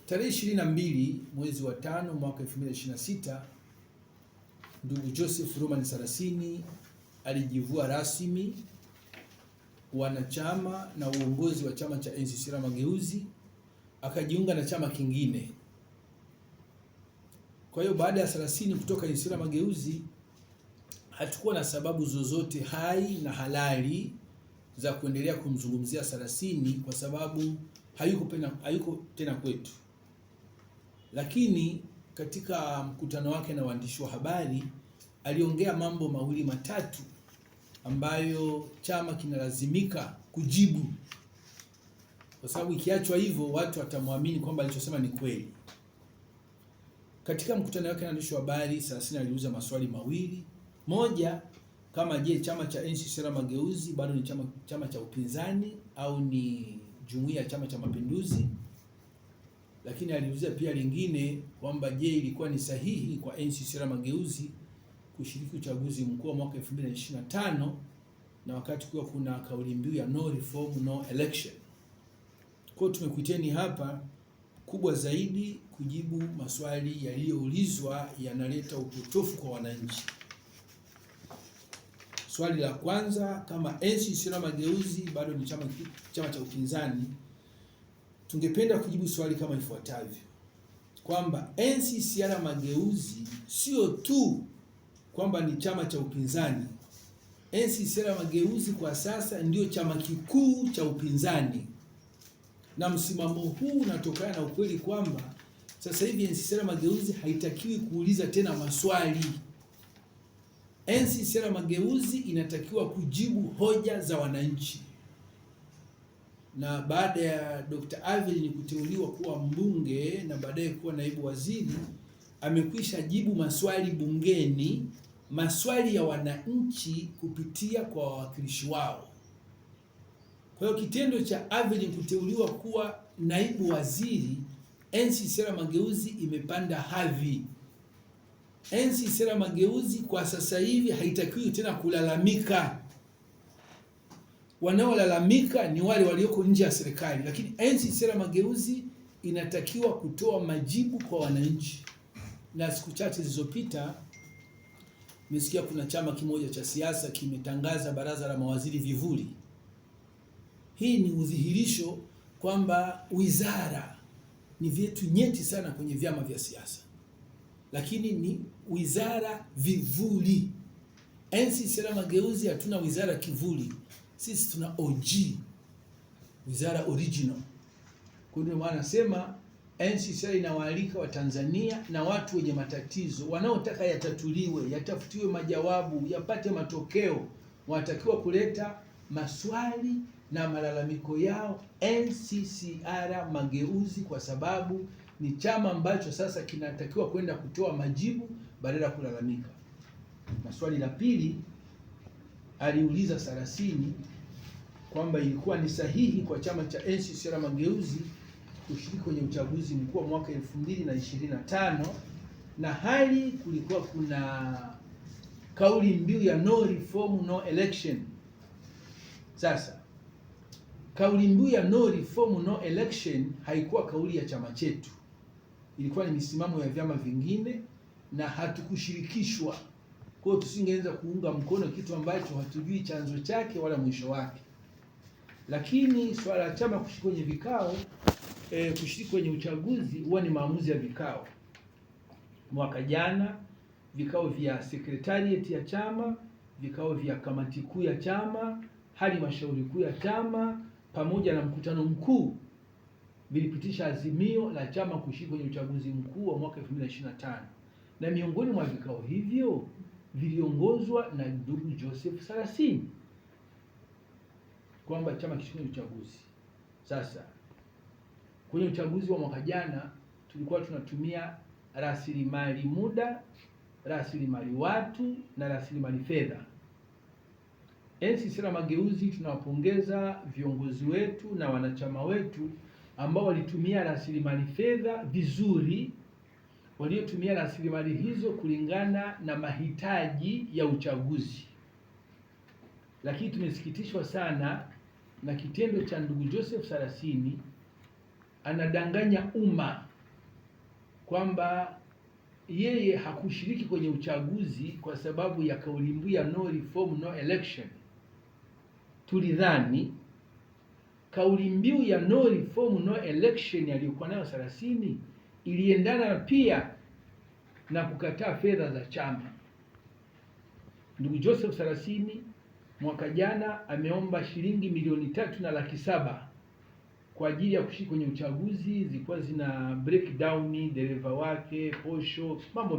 Tarehe 22 mwezi wa 5 mwaka 2026, ndugu Joseph Roman Saraceni alijivua rasmi wanachama na uongozi wa chama cha NCCR Mageuzi, akajiunga na chama kingine. Kwa hiyo baada ya Saraceni kutoka NCCR Mageuzi, hatukuwa na sababu zozote hai na halali za kuendelea kumzungumzia Saraceni kwa sababu hayuko tena kwetu. Lakini katika mkutano wake na waandishi wa habari aliongea mambo mawili matatu ambayo chama kinalazimika kujibu, kwa sababu ikiachwa hivyo watu watamwamini kwamba alichosema ni kweli. Katika mkutano wake na waandishi wa habari, Saraceni aliuliza maswali mawili. Moja, kama je, chama cha NCCR Mageuzi bado ni chama cha upinzani au ni jumuiya ya Chama cha Mapinduzi? Lakini aliuliza pia lingine kwamba je, ilikuwa ni sahihi kwa NCCR Mageuzi kushiriki uchaguzi mkuu wa mwaka 2025 na wakati kuwa kuna kauli mbiu ya no reform no election. Kwa tumekuiteni hapa kubwa zaidi kujibu maswali yaliyoulizwa yanaleta upotofu kwa wananchi. Swali la kwanza, kama NCCR Mageuzi bado ni chama cha upinzani, tungependa kujibu swali kama ifuatavyo, kwamba NCCR Mageuzi sio tu kwamba ni chama cha upinzani. NCCR Mageuzi kwa sasa ndio chama kikuu cha upinzani, na msimamo huu unatokana na ukweli kwamba sasa hivi NCCR Mageuzi haitakiwi kuuliza tena maswali. NCCR Mageuzi inatakiwa kujibu hoja za wananchi. Na baada ya Dr. Avelin kuteuliwa kuwa mbunge na baadaye kuwa naibu waziri, amekwisha jibu maswali bungeni, maswali ya wananchi kupitia kwa wawakilishi wao. Kwa hiyo kitendo cha Avelin kuteuliwa kuwa naibu waziri, NCCR Mageuzi imepanda hadhi. NCCR Mageuzi kwa sasa hivi haitakiwi tena kulalamika. Wanaolalamika ni wale walioko nje ya serikali, lakini NCCR Mageuzi inatakiwa kutoa majibu kwa wananchi. Na siku chache zilizopita nimesikia kuna chama kimoja cha siasa kimetangaza baraza la mawaziri vivuli. Hii ni udhihirisho kwamba wizara ni vyetu nyeti sana kwenye vyama vya siasa, lakini ni wizara vivuli. NCCR Mageuzi hatuna wizara kivuli, sisi tuna OG, wizara original. Kwa hiyo maana nasema NCCR inawaalika Watanzania na watu wenye matatizo wanaotaka yatatuliwe, yatafutiwe majawabu, yapate matokeo, wanatakiwa kuleta maswali na malalamiko yao NCCR Mageuzi, kwa sababu ni chama ambacho sasa kinatakiwa kwenda kutoa majibu badala ya kulalamika. Na swali la pili aliuliza Saraceni kwamba ilikuwa ni sahihi kwa chama cha NCCR Mageuzi kushiriki kwenye uchaguzi mkuu wa mwaka 2025 na hali kulikuwa kuna kauli mbiu ya no reform no election. Sasa kauli mbiu ya no reform no election haikuwa kauli ya chama chetu, ilikuwa ni misimamo ya vyama vingine na hatukushirikishwa. Kwa hiyo tusingeweza kuunga mkono kitu ambacho hatujui chanzo chake wala mwisho wake. Lakini swala la chama kushiriki kwenye vikao, kushiriki kwenye uchaguzi huwa ni maamuzi ya vikao. Mwaka jana vikao vya secretariat ya chama, vikao vya kamati kuu ya chama, halmashauri kuu ya chama pamoja na mkutano mkuu vilipitisha azimio la chama kushiriki kwenye uchaguzi mkuu wa mwaka 2025. Na miongoni mwa vikao hivyo viliongozwa na ndugu Joseph Saraceni kwamba chama kishiriki kwenye uchaguzi. Sasa kwenye uchaguzi wa mwaka jana tulikuwa tunatumia rasilimali muda, rasilimali watu na rasilimali fedha. NCCR Mageuzi tunawapongeza viongozi wetu na wanachama wetu ambao walitumia rasilimali fedha vizuri, waliotumia rasilimali hizo kulingana na mahitaji ya uchaguzi. Lakini tumesikitishwa sana na kitendo cha ndugu Joseph Saraceni, anadanganya umma kwamba yeye hakushiriki kwenye uchaguzi kwa sababu ya kauli mbiu ya no reform no election. Tulidhani kauli mbiu ya no reform no election aliyokuwa nayo Saraceni iliendana pia na kukataa fedha za chama. Ndugu Joseph Saraceni mwaka jana ameomba shilingi milioni 3.7 kwa ajili ya kushiriki kwenye uchaguzi, zilikuwa zina breakdown, dereva wake, posho, mambo